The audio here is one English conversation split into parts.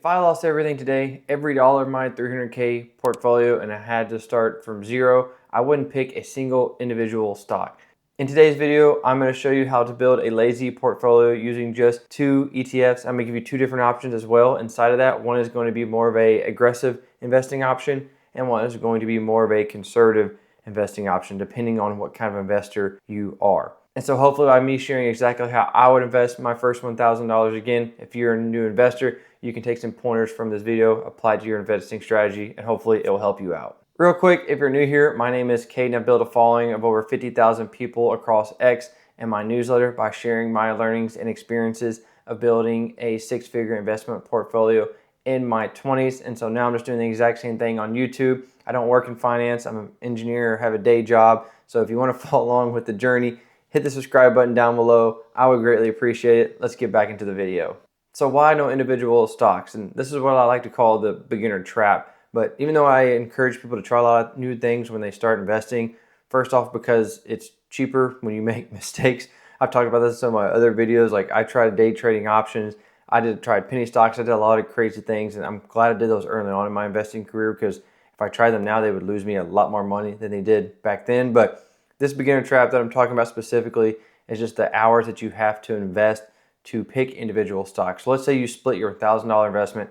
If I lost everything today, every dollar of my 300K portfolio, and I had to start from zero, I wouldn't pick a single individual stock. In today's video, I'm going to show you how to build a lazy portfolio using just two ETFs. I'm going to give you two different options as well. Inside of that, one is going to be more of an aggressive investing option, and one is going to be more of a conservative investing option, depending on what kind of investor you are. And so hopefully by me sharing exactly how I would invest my first $1,000, again, if you're a new investor, you can take some pointers from this video, apply to your investing strategy, and hopefully it will help you out. Real quick, if you're new here, my name is Cade and I've built a following of over 50,000 people across X and my newsletter by sharing my learnings and experiences of building a six-figure investment portfolio in my 20s. And so now I'm just doing the exact same thing on YouTube. I don't work in finance. I'm an engineer, have a day job. So if you want to follow along with the journey, hit the subscribe button down below. I would greatly appreciate it. Let's get back into the video. So why no individual stocks? And this is what I like to call the beginner trap. But even though I encourage people to try a lot of new things when they start investing, first off, because it's cheaper when you make mistakes. I've talked about this in some of my other videos. Like I tried day trading options. I tried penny stocks. I did a lot of crazy things. And I'm glad I did those early on in my investing career, because if I tried them now, they would lose me a lot more money than they did back then. But this beginner trap that I'm talking about specifically is just the hours that you have to invest to pick individual stocks. So let's say you split your $1,000 investment,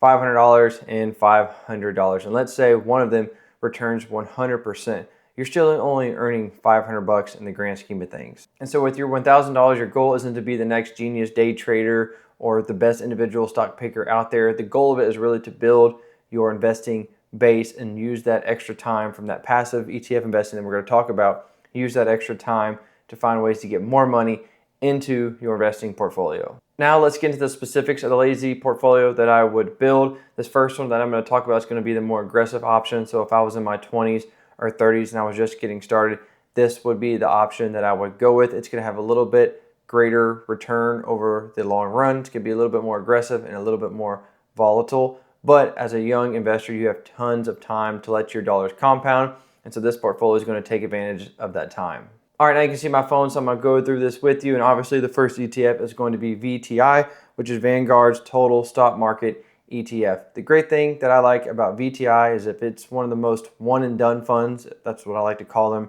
$500 and $500, and let's say one of them returns 100%. You're still only earning $500 in the grand scheme of things. And so with your $1,000, your goal isn't to be the next genius day trader or the best individual stock picker out there. The goal of it is really to build your investing base and use that extra time from that passive ETF investing that we're going to talk about. Use that extra time to find ways to get more money into your investing portfolio. Now let's get into the specifics of the lazy portfolio that I would build. This first one that I'm going to talk about is going to be the more aggressive option. So if I was in my 20s or 30s and I was just getting started, this would be the option that I would go with. It's going to have a little bit greater return over the long run. It's going to be a little bit more aggressive and a little bit more volatile. But as a young investor, you have tons of time to let your dollars compound. And so this portfolio is going to take advantage of that time. All right, now you can see my phone, so I'm going to go through this with you. And obviously the first ETF is going to be VTI, which is Vanguard's Total Stock Market ETF. The great thing that I like about VTI is if it's one of the most one and done funds, that's what I like to call them,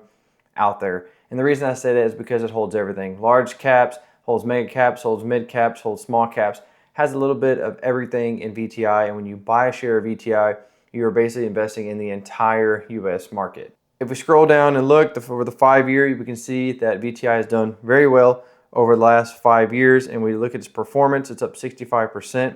out there. And the reason I say that is because it holds everything. Large caps, holds mega caps, holds mid caps, holds small caps, has a little bit of everything in VTI. And when you buy a share of VTI, you are basically investing in the entire US market. If we scroll down and look over the 5 year, we can see that VTI has done very well over the last 5 years. And we look at its performance, it's up 65%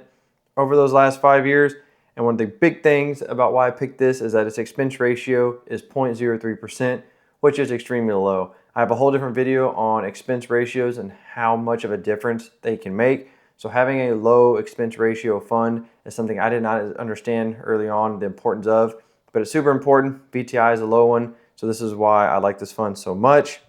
over those last 5 years. And one of the big things about why I picked this is that its expense ratio is 0.03%, which is extremely low. I have a whole different video on expense ratios and how much of a difference they can make. So having a low expense ratio fund is something I did not understand early on the importance of, but it's super important. VTI is a low one, so this is why I like this fund so much.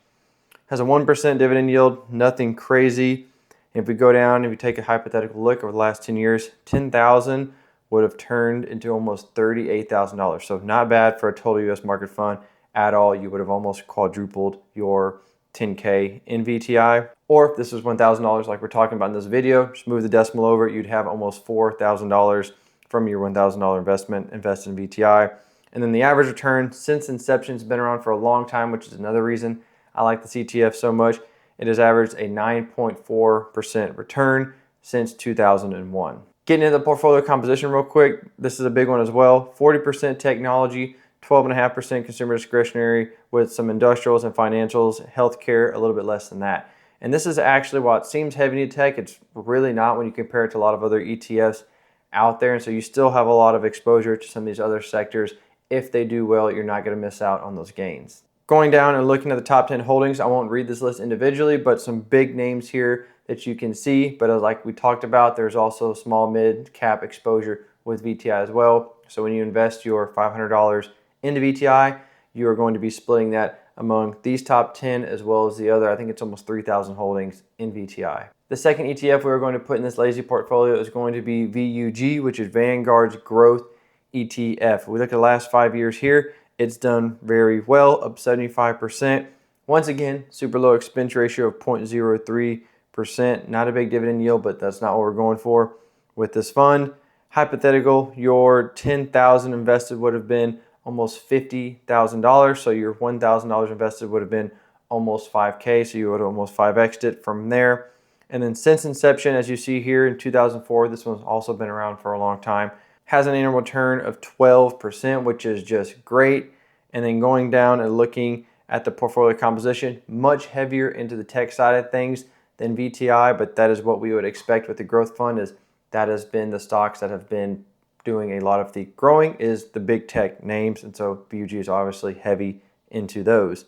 Has a 1% dividend yield, nothing crazy. And if we go down and we take a hypothetical look over the last 10 years, 10,000 would have turned into almost $38,000. So not bad for a total US market fund at all. You would have almost quadrupled your 10K in VTI. Or if this was $1,000 like we're talking about in this video, just move the decimal over, you'd have almost $4,000 from your $1,000 investment invested in VTI. And then the average return since inception has been around for a long time, which is another reason I like this ETF so much. It has averaged a 9.4% return since 2001. Getting into the portfolio composition real quick, this is a big one as well. 40% technology, 12.5% consumer discretionary, with some industrials and financials, healthcare, a little bit less than that. And this is actually, while it seems heavy into tech, it's really not when you compare it to a lot of other ETFs out there. And so you still have a lot of exposure to some of these other sectors. If they do well, you're not going to miss out on those gains. Going down and looking at the top 10 holdings, I won't read this list individually, but some big names here that you can see. But like we talked about, there's also small mid cap exposure with VTI as well. So when you invest your $500 into VTI, you are going to be splitting that among these top 10 as well as the other, I think it's almost 3,000 holdings in VTI. The second ETF we're going to put in this lazy portfolio is going to be VUG, which is Vanguard's Growth ETF. We look at the last 5 years here, it's done very well, up 75%. Once again, super low expense ratio of 0.03%. Not a big dividend yield, but that's not what we're going for with this fund. Hypothetical, your $10,000 invested would have been almost $50,000. So your $1,000 invested would have been almost 5K. So you would have almost 5x'd it from there. And then since inception, as you see here in 2004, this one's also been around for a long time, has an annual return of 12%, which is just great. And then going down and looking at the portfolio composition, much heavier into the tech side of things than VTI, but that is what we would expect with the growth fund. Is that has been the stocks that have been doing a lot of the growing is the big tech names, and so VUG is obviously heavy into those.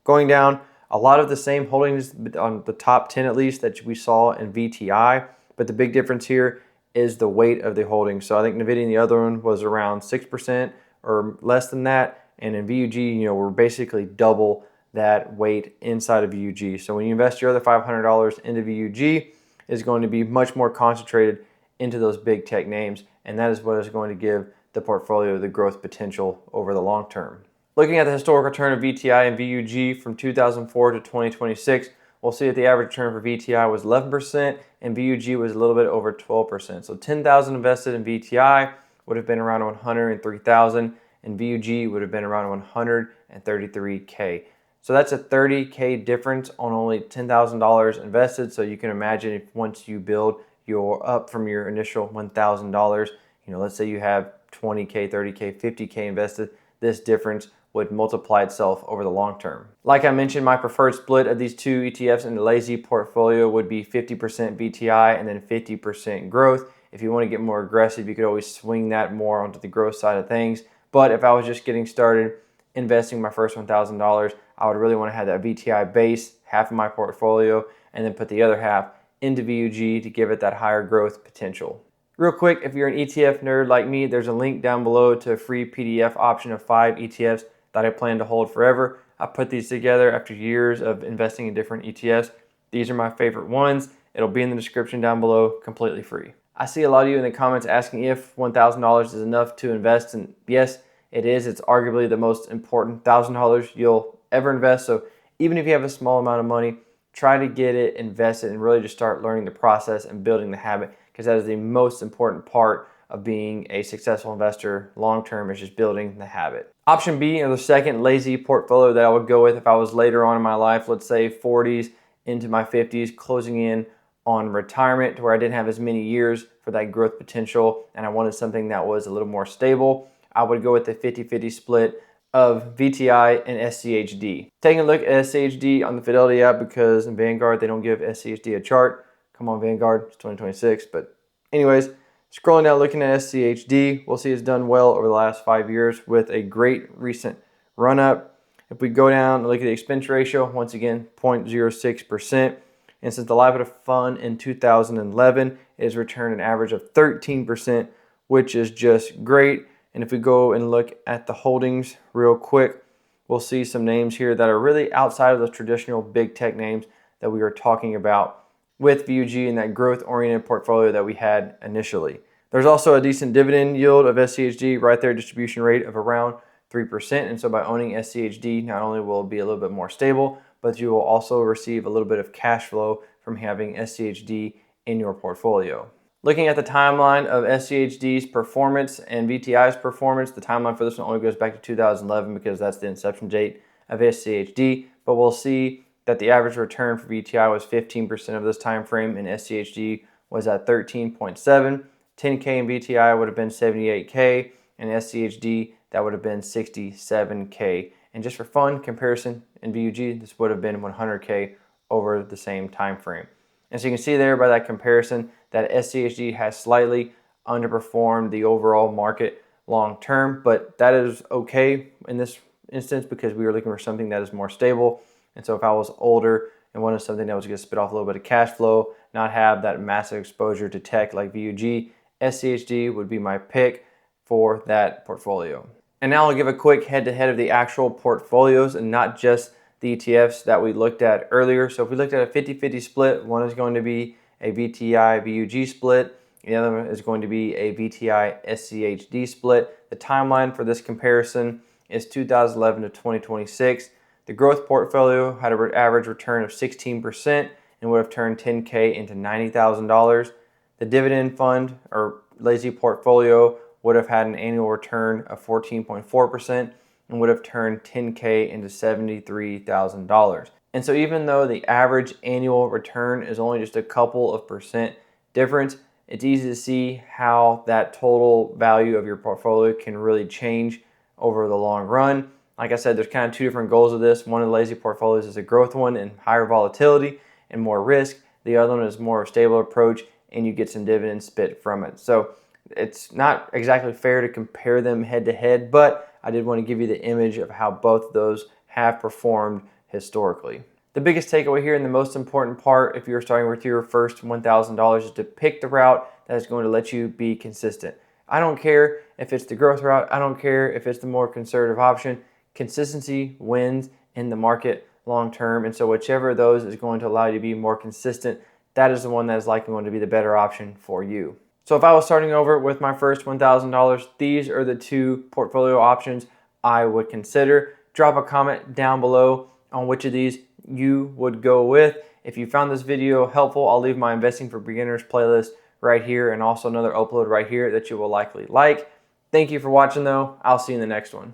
Going down, a lot of the same holdings on the top 10 at least that we saw in VTI, but the big difference here is the weight of the holdings. So I think NVIDIA and the other one was around 6% or less than that, and in VUG, we're basically double that weight inside of VUG. So when you invest your other $500 into VUG, it's going to be much more concentrated into those big tech names, and that is what is going to give the portfolio the growth potential over the long term. Looking at the historical return of VTI and VUG from 2004 to 2026, we'll see that the average return for VTI was 11% and VUG was a little bit over 12%. So 10,000 invested in VTI would have been around 103,000 and VUG would have been around 133K. So that's a 30K difference on only $10,000 invested. So you can imagine if once you build you're up from your initial $1,000, let's say you have 20K, 30K, 50K invested, this difference would multiply itself over the long term. Like I mentioned, my preferred split of these two ETFs in the lazy portfolio would be 50% VTI and then 50% growth. If you want to get more aggressive, you could always swing that more onto the growth side of things. But if I was just getting started investing my first $1,000, I would really want to have that VTI base, half of my portfolio, and then put the other half into VUG to give it that higher growth potential. Real quick, if you're an ETF nerd like me, there's a link down below to a free PDF option of 5 ETFs that I plan to hold forever. I put these together after years of investing in different ETFs. These are my favorite ones. It'll be in the description down below, completely free. I see a lot of you in the comments asking if $1,000 is enough to invest, and yes, it is. It's arguably the most important $1,000 you'll ever invest. So even if you have a small amount of money, try to get it invested and really just start learning the process and building the habit, because that is the most important part of being a successful investor long term, is just building the habit. Option B, or the second lazy portfolio that I would go with if I was later on in my life, let's say 40s into my 50s, closing in on retirement to where I didn't have as many years for that growth potential and I wanted something that was a little more stable, I would go with the 50-50 split of VTI and SCHD. Taking a look at SCHD on the Fidelity app, because in Vanguard they don't give SCHD a chart. Come on Vanguard, it's 2026. But anyways, scrolling down looking at SCHD, we'll see it's done well over the last 5 years with a great recent run up. If we go down and look at the expense ratio, once again 0.06%. And since the life of the fund in 2011, it has returned an average of 13%, which is just great. And if we go and look at the holdings real quick, we'll see some names here that are really outside of those traditional big tech names that we were talking about with VUG and that growth-oriented portfolio that we had initially. There's also a decent dividend yield of SCHD right there, distribution rate of around 3%. And so by owning SCHD, not only will it be a little bit more stable, but you will also receive a little bit of cash flow from having SCHD in your portfolio. Looking at the timeline of SCHD's performance and VTI's performance, the timeline for this one only goes back to 2011 because that's the inception date of SCHD, but we'll see that the average return for VTI was 15% of this time frame and SCHD was at 13.7. 10K in VTI would have been 78K and SCHD that would have been 67K. And just for fun comparison, in VUG this would have been 100K over the same time frame. And so you can see there by that comparison that SCHD has slightly underperformed the overall market long term, but that is okay in this instance because we were looking for something that is more stable. And so if I was older and wanted something that was going to spit off a little bit of cash flow, not have that massive exposure to tech like VUG, SCHD would be my pick for that portfolio. And now I'll give a quick head-to-head of the actual portfolios and not just the ETFs that we looked at earlier. So if we looked at a 50-50 split, one is going to be a VTI VUG split, the other one is going to be a VTI SCHD split. The timeline for this comparison is 2011 to 2026. The growth portfolio had an average return of 16% and would have turned 10K into $90,000. The dividend fund, or lazy portfolio would have had an annual return of 14.4% and would have turned 10K into $73,000. And so even though the average annual return is only just a couple of percent difference, it's easy to see how that total value of your portfolio can really change over the long run. Like I said, there's kind of two different goals of this. One of the lazy portfolios is a growth one and higher volatility and more risk. The other one is more of a stable approach and you get some dividends spit from it. So it's not exactly fair to compare them head to head, but I did want to give you the image of how both of those have performed historically. The biggest takeaway here and the most important part if you're starting with your first $1,000 is to pick the route that is going to let you be consistent. I don't care if it's the growth route. I don't care if it's the more conservative option. Consistency wins in the market long term. And so whichever of those is going to allow you to be more consistent, that is the one that is likely going to be the better option for you. So if I was starting over with my first $1,000, these are the two portfolio options I would consider. Drop a comment down below on which of these you would go with. If you found this video helpful, I'll leave my Investing for Beginners playlist right here and also another upload right here that you will likely like. Thank you for watching though. I'll see you in the next one.